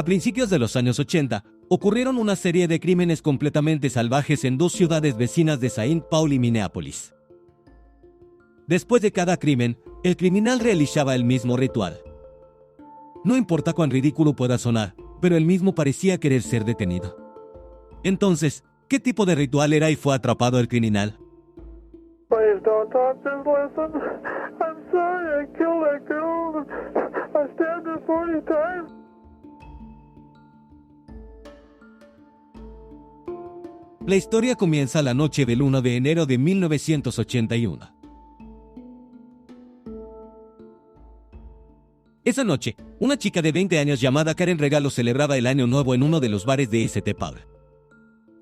A principios de los años 80, ocurrieron una serie de crímenes completamente salvajes en dos ciudades vecinas de Saint Paul y Minneapolis. Después de cada crimen, el criminal realizaba el mismo ritual. No importa cuán ridículo pueda sonar, pero él mismo parecía querer ser detenido. Entonces, ¿qué tipo de ritual era y fue atrapado el criminal? Please don't talk this lesson. I'm sorry I killed that girl. I stabbed her 40 times. La historia comienza la noche del 1 de enero de 1981. Esa noche, una chica de 20 años llamada Karen Regalo celebraba el año nuevo en uno de los bares de St. Paul.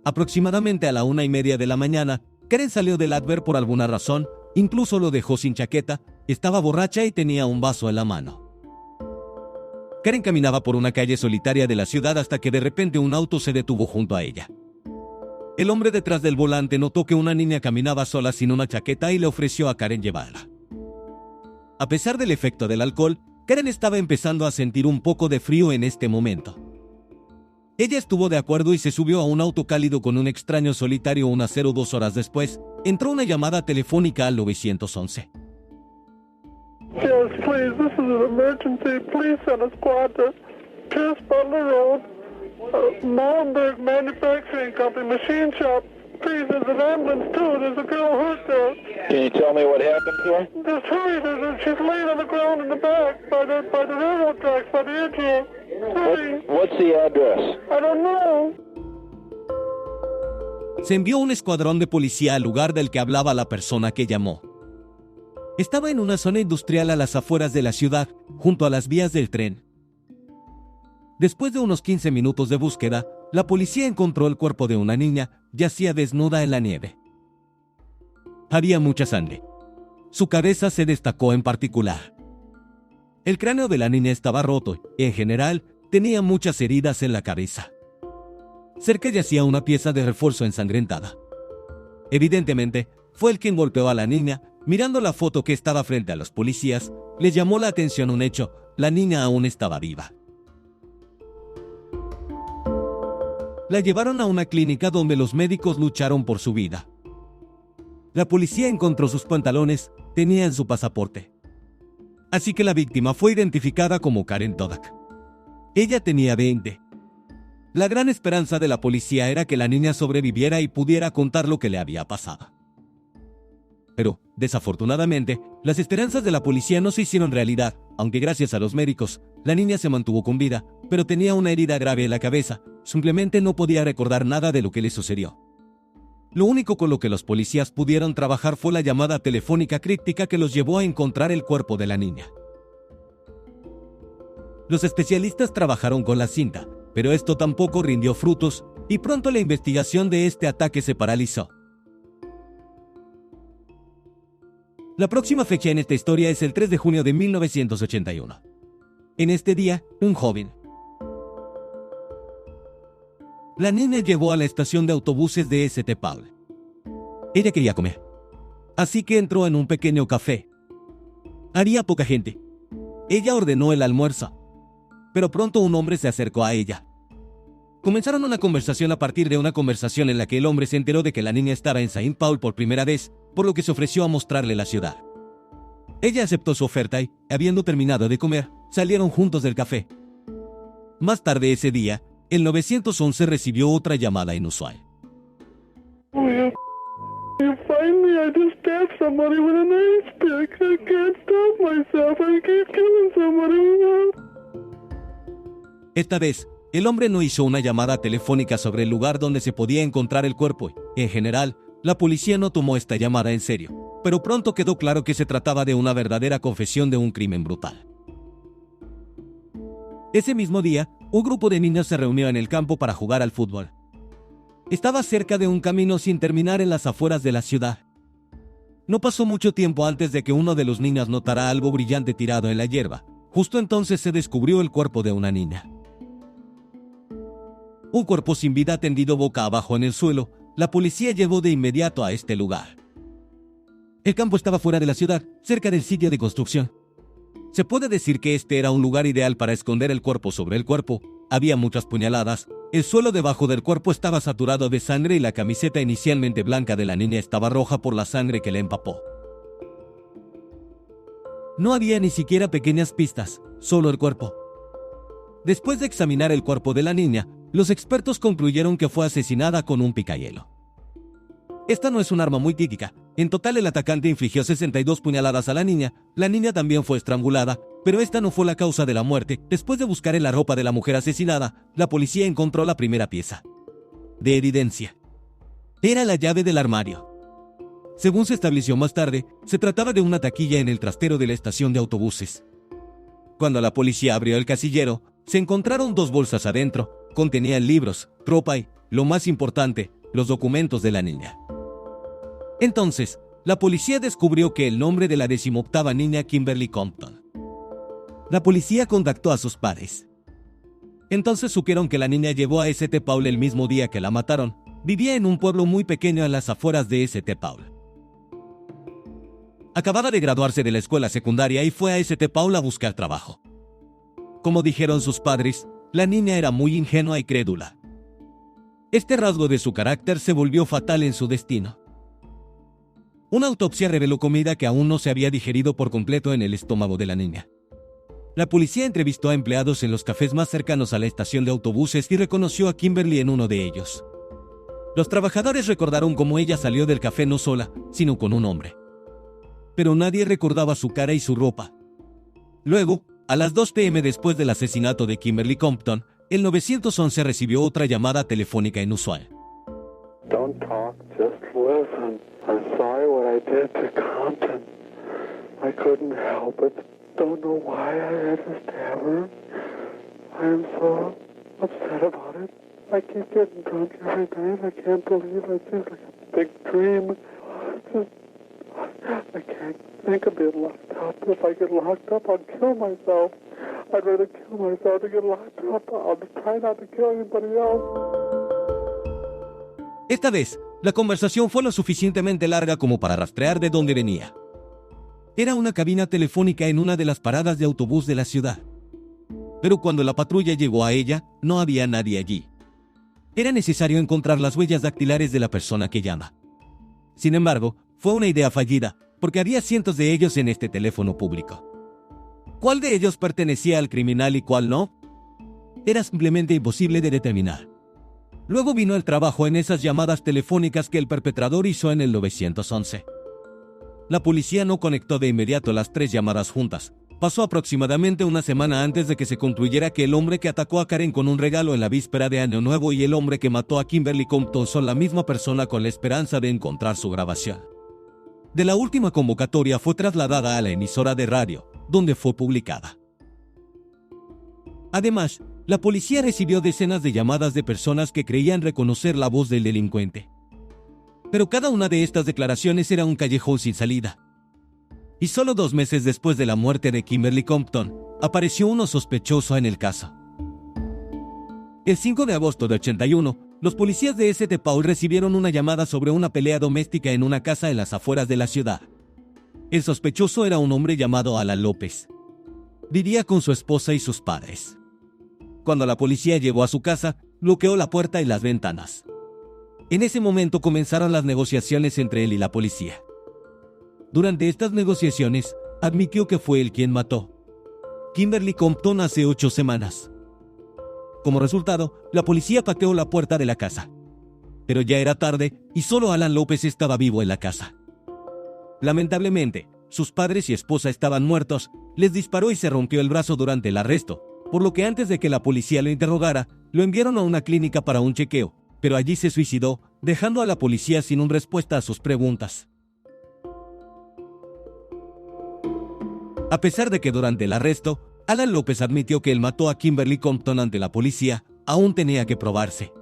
Aproximadamente a la 1:30 de la mañana, Karen salió del Adver por alguna razón, incluso lo dejó sin chaqueta, estaba borracha y tenía un vaso en la mano. Karen caminaba por una calle solitaria de la ciudad hasta que de repente un auto se detuvo junto a ella. El hombre detrás del volante notó que una niña caminaba sola sin una chaqueta y le ofreció a Karen llevarla. A pesar del efecto del alcohol, Karen estaba empezando a sentir un poco de frío en este momento. Ella estuvo de acuerdo y se subió a un auto cálido con un extraño solitario. Unas 02 horas después, entró una llamada telefónica al 911. Yes, please, this is an emergency. Please send a squad to Pierce Butler Road, Molenberg Manufacturing Company, machine shop. Please, there's an ambulance too. There's a girl hurt there. Can you tell me what happened to her? Just hurry, she's laying on the ground in the back by the railroad tracks, by the edge here. Hurry. What's the address? I don't know. Se envió un escuadrón de policía al lugar del que hablaba la persona que llamó. Estaba en una zona industrial a las afueras de la ciudad, junto a las vías del tren. Después de unos 15 minutos de búsqueda, la policía encontró el cuerpo de una niña, yacía desnuda en la nieve. Había mucha sangre. Su cabeza se destacó en particular. El cráneo de la niña estaba roto y, en general, tenía muchas heridas en la cabeza. Cerca yacía una pieza de refuerzo ensangrentada. Evidentemente, fue él quien golpeó a la niña. Mirando la foto que estaba frente a los policías, les llamó la atención un hecho: la niña aún estaba viva. La llevaron a una clínica donde los médicos lucharon por su vida. La policía encontró sus pantalones, tenían su pasaporte. Así que la víctima fue identificada como Karen Todak. Ella tenía 20. La gran esperanza de la policía era que la niña sobreviviera y pudiera contar lo que le había pasado. Pero, desafortunadamente, las esperanzas de la policía no se hicieron realidad, aunque gracias a los médicos, la niña se mantuvo con vida, pero tenía una herida grave en la cabeza, simplemente no podía recordar nada de lo que le sucedió. Lo único con lo que los policías pudieron trabajar fue la llamada telefónica críptica que los llevó a encontrar el cuerpo de la niña. Los especialistas trabajaron con la cinta, pero esto tampoco rindió frutos, y pronto la investigación de este ataque se paralizó. La próxima fecha en esta historia es el 3 de junio de 1981. En este día, un joven. La niña llegó a la estación de autobuses de St. Paul. Ella quería comer, así que entró en un pequeño café. Había poca gente. Ella ordenó el almuerzo, pero pronto un hombre se acercó a ella. Comenzaron una conversación a partir de una conversación en la que el hombre se enteró de que la niña estaba en Saint Paul por primera vez, por lo que se ofreció a mostrarle la ciudad. Ella aceptó su oferta y, habiendo terminado de comer, salieron juntos del café. Más tarde ese día, el 911 recibió otra llamada inusual. You find me? I just stabbed somebody with an ice pick. I can't stop myself. I keep killing somebody. Esta vez, el hombre no hizo una llamada telefónica sobre el lugar donde se podía encontrar el cuerpo y, en general, la policía no tomó esta llamada en serio, pero pronto quedó claro que se trataba de una verdadera confesión de un crimen brutal. Ese mismo día, un grupo de niños se reunió en el campo para jugar al fútbol. Estaba cerca de un camino sin terminar en las afueras de la ciudad. No pasó mucho tiempo antes de que uno de los niños notara algo brillante tirado en la hierba. Justo entonces se descubrió el cuerpo de una niña. Un cuerpo sin vida tendido boca abajo en el suelo. La policía llevó de inmediato a este lugar. El campo estaba fuera de la ciudad, cerca del sitio de construcción. Se puede decir que este era un lugar ideal para esconder el cuerpo sobre el cuerpo, había muchas puñaladas, el suelo debajo del cuerpo estaba saturado de sangre y la camiseta inicialmente blanca de la niña estaba roja por la sangre que le empapó. No había ni siquiera pequeñas pistas, solo el cuerpo. Después de examinar el cuerpo de la niña, los expertos concluyeron que fue asesinada con un picahielo. Esta no es un arma muy típica. En total, el atacante infligió 62 puñaladas a la niña también fue estrangulada, pero esta no fue la causa de la muerte. Después de buscar en la ropa de la mujer asesinada, la policía encontró la primera pieza de evidencia. Era la llave del armario. Según se estableció más tarde, se trataba de una taquilla en el trastero de la estación de autobuses. Cuando la policía abrió el casillero, se encontraron 2 bolsas adentro. Contenían libros, ropa y, lo más importante, los documentos de la niña. Entonces, la policía descubrió que el nombre de la 18ª niña Kimberly Compton. La policía contactó a sus padres. Entonces supieron que la niña llegó a St. Paul el mismo día que la mataron. Vivía en un pueblo muy pequeño en las afueras de St. Paul. Acababa de graduarse de la escuela secundaria y fue a St. Paul a buscar trabajo. Como dijeron sus padres, la niña era muy ingenua y crédula. Este rasgo de su carácter se volvió fatal en su destino. Una autopsia reveló comida que aún no se había digerido por completo en el estómago de la niña. La policía entrevistó a empleados en los cafés más cercanos a la estación de autobuses y reconoció a Kimberly en uno de ellos. Los trabajadores recordaron cómo ella salió del café no sola, sino con un hombre. Pero nadie recordaba su cara y su ropa. Luego, a las 2 p.m. después del asesinato de Kimberly Compton, el 911 recibió otra llamada telefónica inusual. Don't talk, just listen. I'm sorry what I did to Compton. I couldn't help it. Don't know why I had to stab her. I'm so upset about it. I keep getting drunk every night. I can't believe it. It's like a big dream. I can't think of being locked up. If I get locked up, I'll kill myself. I'd rather kill myself than get locked up. I'll try not to kill anybody else. Esta vez, la conversación fue lo suficientemente larga como para rastrear de dónde venía. Era una cabina telefónica en una de las paradas de autobús de la ciudad. Pero cuando la patrulla llegó a ella, no había nadie allí. Era necesario encontrar las huellas dactilares de la persona que llama. Sin embargo, fue una idea fallida, porque había cientos de ellos en este teléfono público. ¿Cuál de ellos pertenecía al criminal y cuál no? Era simplemente imposible de determinar. Luego vino el trabajo en esas llamadas telefónicas que el perpetrador hizo en el 911. La policía no conectó de inmediato las 3 llamadas juntas. Pasó aproximadamente una semana antes de que se concluyera que el hombre que atacó a Karen con un regalo en la víspera de Año Nuevo y el hombre que mató a Kimberly Compton son la misma persona, con la esperanza de encontrar su grabación de la última convocatoria fue trasladada a la emisora de radio, donde fue publicada. Además, la policía recibió decenas de llamadas de personas que creían reconocer la voz del delincuente. Pero cada una de estas declaraciones era un callejón sin salida. Y solo 2 meses después de la muerte de Kimberly Compton, apareció uno sospechoso en el caso. El 5 de agosto de 81, los policías de St. Paul recibieron una llamada sobre una pelea doméstica en una casa en las afueras de la ciudad. El sospechoso era un hombre llamado Alan López. Vivía con su esposa y sus padres. Cuando la policía llegó a su casa, bloqueó la puerta y las ventanas. En ese momento comenzaron las negociaciones entre él y la policía. Durante estas negociaciones, admitió que fue él quien mató Kimberly Compton hace 8 semanas. Como resultado, la policía pateó la puerta de la casa. Pero ya era tarde y solo Alan López estaba vivo en la casa. Lamentablemente, sus padres y esposa estaban muertos, les disparó y se rompió el brazo durante el arresto, por lo que antes de que la policía lo interrogara, lo enviaron a una clínica para un chequeo, pero allí se suicidó, dejando a la policía sin una respuesta a sus preguntas. A pesar de que durante el arresto, Alan López admitió que él mató a Kimberly Compton ante la policía, aún tenía que probarse.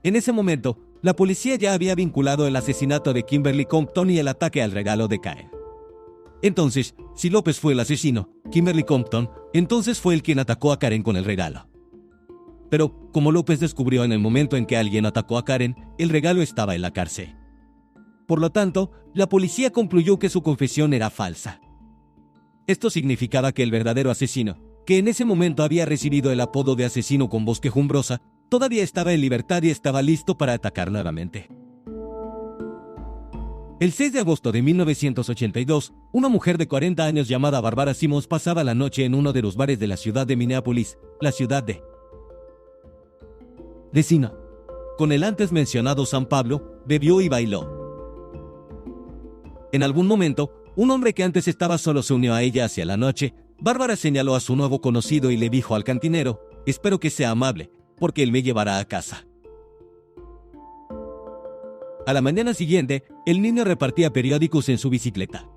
En ese momento, la policía ya había vinculado el asesinato de Kimberly Compton y el ataque al regalo de Karen. Entonces, si López fue el asesino, Kimberly Compton, entonces fue el quien atacó a Karen con el regalo. Pero, como López descubrió en el momento en que alguien atacó a Karen, el regalo estaba en la cárcel. Por lo tanto, la policía concluyó que su confesión era falsa. Esto significaba que el verdadero asesino, que en ese momento había recibido el apodo de asesino con voz quejumbrosa, todavía estaba en libertad y estaba listo para atacar nuevamente. El 6 de agosto de 1982, una mujer de 40 años llamada Barbara Simmons pasaba la noche en uno de los bares de la ciudad de Minneapolis, la ciudad de vecina. Con el antes mencionado San Pablo, bebió y bailó. En algún momento, un hombre que antes estaba solo se unió a ella hacia la noche. Bárbara señaló a su nuevo conocido y le dijo al cantinero: «Espero que sea amable, porque él me llevará a casa». A la mañana siguiente, el niño repartía periódicos en su bicicleta.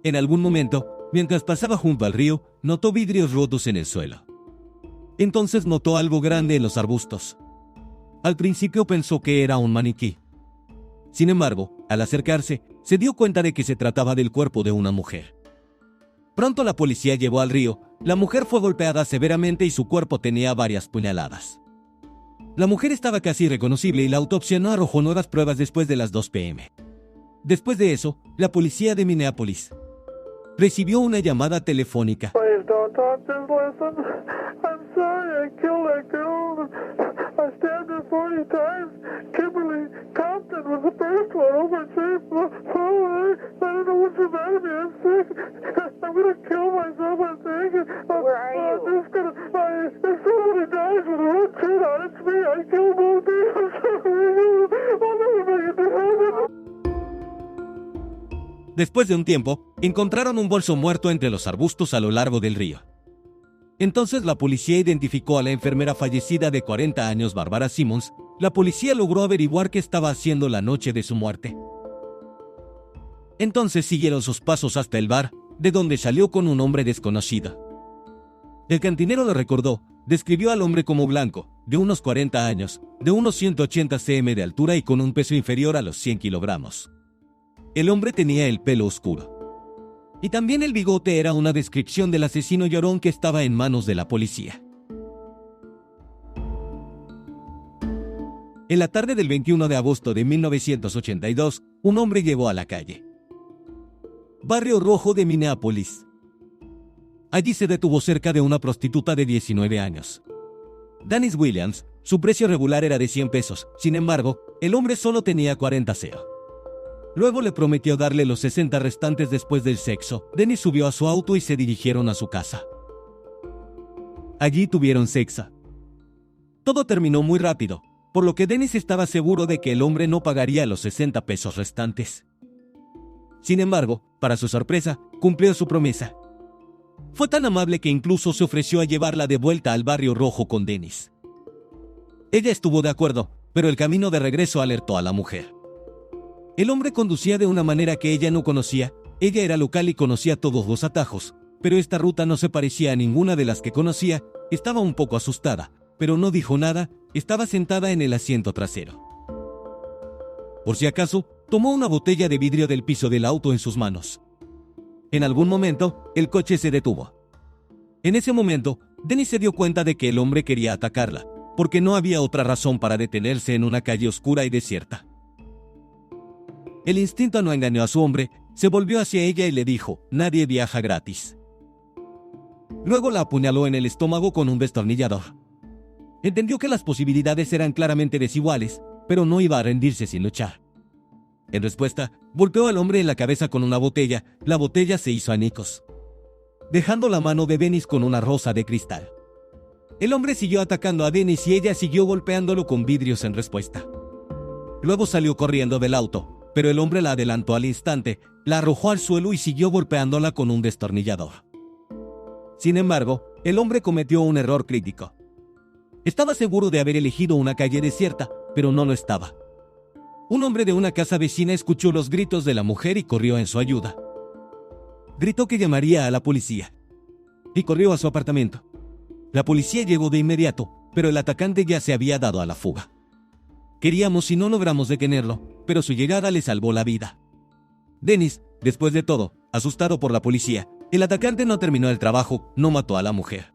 En algún momento, mientras pasaba junto al río, notó vidrios rotos en el suelo. Entonces notó algo grande en los arbustos. Al principio pensó que era un maniquí. Sin embargo, al acercarse, se dio cuenta de que se trataba del cuerpo de una mujer. Pronto la policía llevó al río. La mujer fue golpeada severamente y su cuerpo tenía varias puñaladas. La mujer estaba casi irreconocible y la autopsia no arrojó nuevas pruebas después de las 2 p.m. Después de eso, la policía de Minneapolis recibió una llamada telefónica. Please don't talk, just listen. I'm sorry I killed that girl. I stabbed her 40 times. Kimberly Compton was the first one over at Safe Flower. I don't know what's the matter with me. I'm sick. I'm gonna kill myself, I think. Where are you? I'm just gonna... if somebody dies with a red kid on, it's me. I killed both of you. I'm sorry. I'll never make it to heaven. Después de un tiempo, encontraron un bolso muerto entre los arbustos a lo largo del río. Entonces la policía identificó a la enfermera fallecida de 40 años, Barbara Simmons. La policía logró averiguar qué estaba haciendo la noche de su muerte. Entonces siguieron sus pasos hasta el bar, de donde salió con un hombre desconocido. El cantinero lo recordó, describió al hombre como blanco, de unos 40 años, de unos 180 cm de altura y con un peso inferior a los 100 kilogramos. El hombre tenía el pelo oscuro. Y también el bigote era una descripción del asesino llorón que estaba en manos de la policía. En la tarde del 21 de agosto de 1982, un hombre llegó a la calle Barrio Rojo de Minneapolis. Allí se detuvo cerca de una prostituta de 19 años. Dennis Williams. Su precio regular era de 100 pesos. Sin embargo, el hombre solo tenía 40 CO. Luego le prometió darle los 60 restantes después del sexo. Dennis subió a su auto y se dirigieron a su casa. Allí tuvieron sexo. Todo terminó muy rápido, por lo que Dennis estaba seguro de que el hombre no pagaría los 60 pesos restantes. Sin embargo, para su sorpresa, cumplió su promesa. Fue tan amable que incluso se ofreció a llevarla de vuelta al Barrio Rojo con Dennis. Ella estuvo de acuerdo, pero el camino de regreso alertó a la mujer. El hombre conducía de una manera que ella no conocía. Ella era local y conocía todos los atajos, pero esta ruta no se parecía a ninguna de las que conocía. Estaba un poco asustada, pero no dijo nada. Estaba sentada en el asiento trasero. Por si acaso, tomó una botella de vidrio del piso del auto en sus manos. En algún momento, el coche se detuvo. En ese momento, Dennis se dio cuenta de que el hombre quería atacarla, porque no había otra razón para detenerse en una calle oscura y desierta. El instinto no engañó a su hombre, se volvió hacia ella y le dijo: «Nadie viaja gratis». Luego la apuñaló en el estómago con un destornillador. Entendió que las posibilidades eran claramente desiguales, pero no iba a rendirse sin luchar. En respuesta, golpeó al hombre en la cabeza con una botella. La botella se hizo añicos, dejando la mano de Dennis con una rosa de cristal. El hombre siguió atacando a Dennis y ella siguió golpeándolo con vidrios en respuesta. Luego salió corriendo del auto, pero el hombre la adelantó al instante, la arrojó al suelo y siguió golpeándola con un destornillador. Sin embargo, el hombre cometió un error crítico. Estaba seguro de haber elegido una calle desierta, pero no lo estaba. Un hombre de una casa vecina escuchó los gritos de la mujer y corrió en su ayuda. Gritó que llamaría a la policía y corrió a su apartamento. La policía llegó de inmediato, pero el atacante ya se había dado a la fuga. Queríamos y no logramos detenerlo, pero su llegada le salvó la vida. Dennis, después de todo, asustado por la policía, el atacante no terminó el trabajo, no mató a la mujer.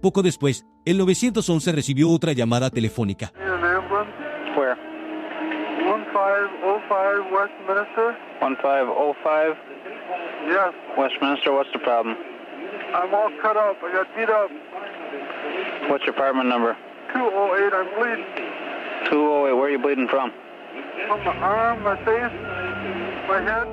Poco después, el 911 recibió otra llamada telefónica. Where? 1505 Westminster. 1505 Yes. Westminster, what's the problem? I'm all cut up. I got beat up. What's your apartment number? 208. I'm bleeding 208. Where are you bleeding from? from my arm, my face, my head.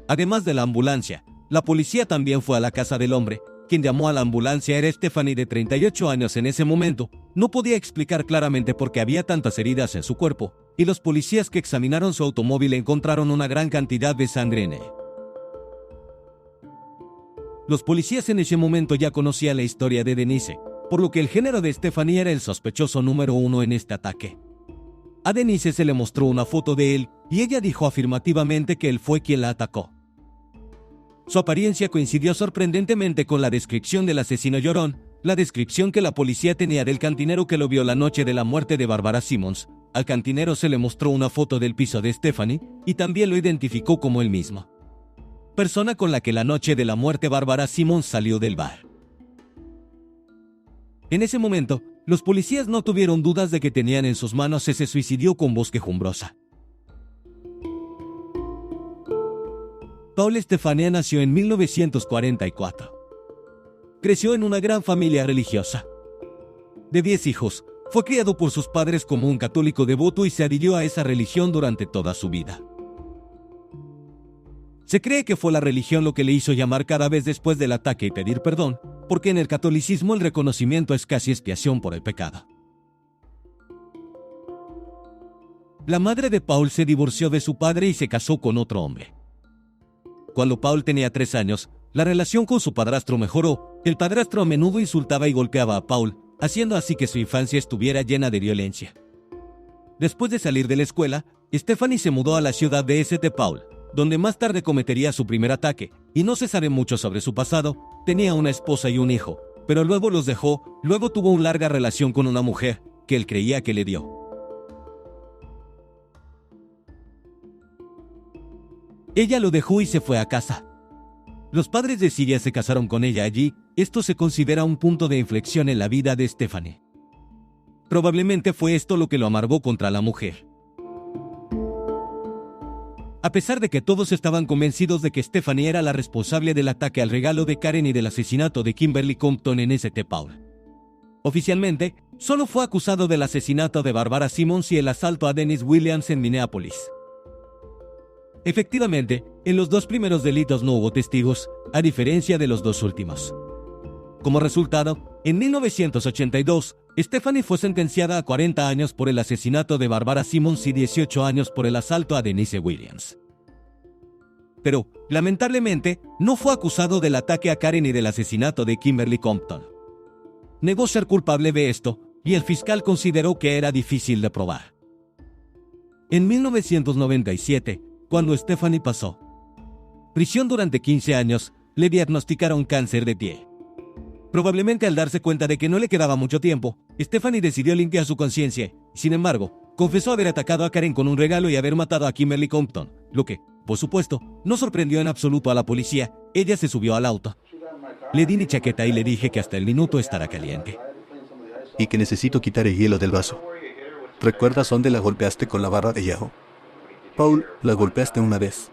Además de la ambulancia, la policía también fue a la casa del hombre. Quien llamó a la ambulancia era Stephanie, de 38 años en ese momento. No podía explicar claramente por qué había tantas heridas en su cuerpo, y los policías que examinaron su automóvil encontraron una gran cantidad de sangre en él. Los policías en ese momento ya conocían la historia de Denise, por lo que el género de Stephanie era el sospechoso número 1 en este ataque. A Denise se le mostró una foto de él, y ella dijo afirmativamente que él fue quien la atacó. Su apariencia coincidió sorprendentemente con la descripción del asesino llorón, la descripción que la policía tenía del cantinero que lo vio la noche de la muerte de Barbara Simmons. Al cantinero se le mostró una foto del piso de Stephanie, y también lo identificó como él mismo, persona con la que la noche de la muerte Barbara Simmons salió del bar. En ese momento, los policías no tuvieron dudas de que tenían en sus manos ese suicidio con voz quejumbrosa. Paul Stephanie nació en 1944. Creció en una gran familia religiosa. De 10 hijos, fue criado por sus padres como un católico devoto y se adhirió a esa religión durante toda su vida. Se cree que fue la religión lo que le hizo llamar cada vez después del ataque y pedir perdón, porque en el catolicismo el reconocimiento es casi expiación por el pecado. La madre de Paul se divorció de su padre y se casó con otro hombre. Cuando Paul tenía 3 años, la relación con su padrastro mejoró. El padrastro a menudo insultaba y golpeaba a Paul, haciendo así que su infancia estuviera llena de violencia. Después de salir de la escuela, Stephanie se mudó a la ciudad de St. Paul, donde más tarde cometería su primer ataque, y no se sabe mucho sobre su pasado. Tenía una esposa y un hijo, pero luego los dejó. Luego tuvo una larga relación con una mujer que él creía que le dio. Ella lo dejó y se fue a casa. Los padres de Siria se casaron con ella allí. Esto se considera un punto de inflexión en la vida de Stephanie. Probablemente fue esto lo que lo amargó contra la mujer. A pesar de que todos estaban convencidos de que Stephanie era la responsable del ataque al regalo de Karen y del asesinato de Kimberly Compton en St. Paul. Oficialmente, solo fue acusado del asesinato de Barbara Simmons y el asalto a Dennis Williams en Minneapolis. Efectivamente, en los 2 primeros delitos no hubo testigos, a diferencia de los 2 últimos. Como resultado, en 1982, Stephanie fue sentenciada a 40 años por el asesinato de Barbara Simmons y 18 años por el asalto a Denise Williams. Pero, lamentablemente, no fue acusado del ataque a Karen y del asesinato de Kimberly Compton. Negó ser culpable de esto, y el fiscal consideró que era difícil de probar. En 1997, cuando Stephanie pasó prisión durante 15 años, le diagnosticaron cáncer de piel. Probablemente al darse cuenta de que no le quedaba mucho tiempo, Stephanie decidió limpiar su conciencia. Sin embargo, confesó haber atacado a Karen con un regalo y haber matado a Kimberly Compton, lo que, por supuesto, no sorprendió en absoluto a la policía. Ella se subió al auto. Le di mi chaqueta y le dije que hasta el minuto estará caliente. Y que necesito quitar el hielo del vaso. ¿Recuerdas dónde la golpeaste con la barra de hierro? Paul, la golpeaste una vez.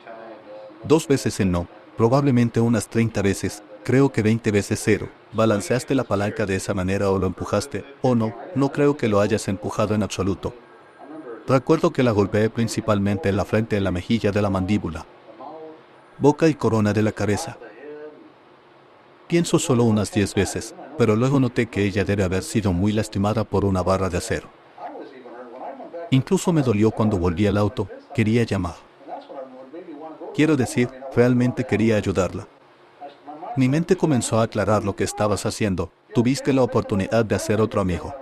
2 veces en no, probablemente unas 30 veces, creo que 20 veces 0. ¿Balanceaste la palanca de esa manera o lo empujaste? O no, no creo que lo hayas empujado en absoluto. Recuerdo que la golpeé principalmente en la frente, en la mejilla de la mandíbula, boca y corona de la cabeza. Pienso solo unas 10 veces, pero luego noté que ella debe haber sido muy lastimada por una barra de acero. Incluso me dolió cuando volví al auto. Quería llamar. Quiero decir, realmente quería ayudarla. Mi mente comenzó a aclarar lo que estabas haciendo. Tuviste la oportunidad de hacer otro amigo.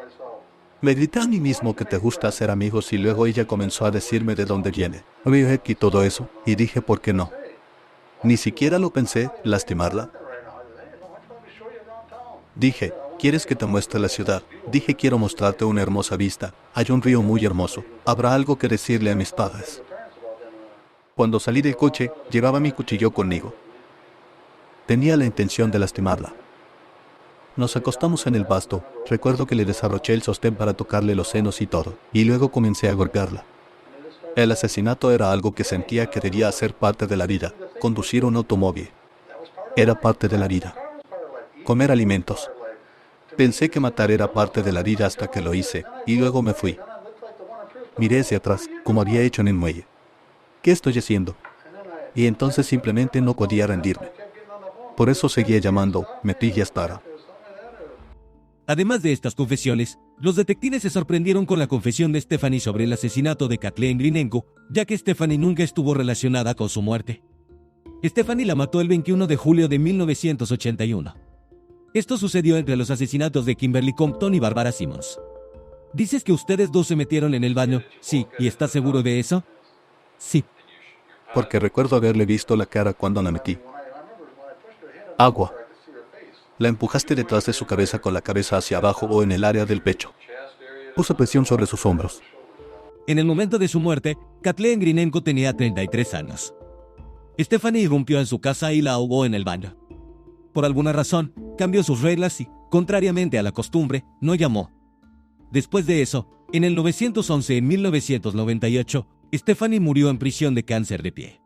Me grité a mí mismo que te gusta hacer amigos y luego ella comenzó a decirme de dónde viene. Y todo eso, y dije ¿por qué no? Ni siquiera lo pensé, lastimarla. Dije, ¿quieres que te muestre la ciudad? Dije, quiero mostrarte una hermosa vista. Hay un río muy hermoso. Habrá algo que decirle a mis padres. Cuando salí del coche, llevaba mi cuchillo conmigo. Tenía la intención de lastimarla. Nos acostamos en el pasto. Recuerdo que le desabroché el sostén para tocarle los senos y todo, y luego comencé a golpearla. El asesinato era algo que sentía que debía ser parte de la vida, conducir un automóvil. era parte de la vida. Comer alimentos. Pensé que matar era parte de la vida hasta que lo hice, y luego me fui. Miré hacia atrás, como había hecho en el muelle. ¿Qué estoy haciendo? Y entonces simplemente no podía rendirme. Por eso seguía llamando, metí y hasta. Además de estas confesiones, los detectives se sorprendieron con la confesión de Stephanie sobre el asesinato de Kathleen Grinenko, ya que Stephanie nunca estuvo relacionada con su muerte. Stephanie la mató el 21 de julio de 1981. Esto sucedió entre los asesinatos de Kimberly Compton y Barbara Simmons. ¿Dices que ustedes dos se metieron en el baño? Sí, ¿y estás seguro de eso? Sí. Porque recuerdo haberle visto la cara cuando la metí. Agua. La empujaste detrás de su cabeza con la cabeza hacia abajo o en el área del pecho. Puse presión sobre sus hombros. En el momento de su muerte, Kathleen Grinenko tenía 33 años. Stephanie irrumpió en su casa y la ahogó en el baño. Por alguna razón, cambió sus reglas y, contrariamente a la costumbre, no llamó. Después de eso, en el 911 y en 1998, Stephanie murió en prisión de cáncer de pie.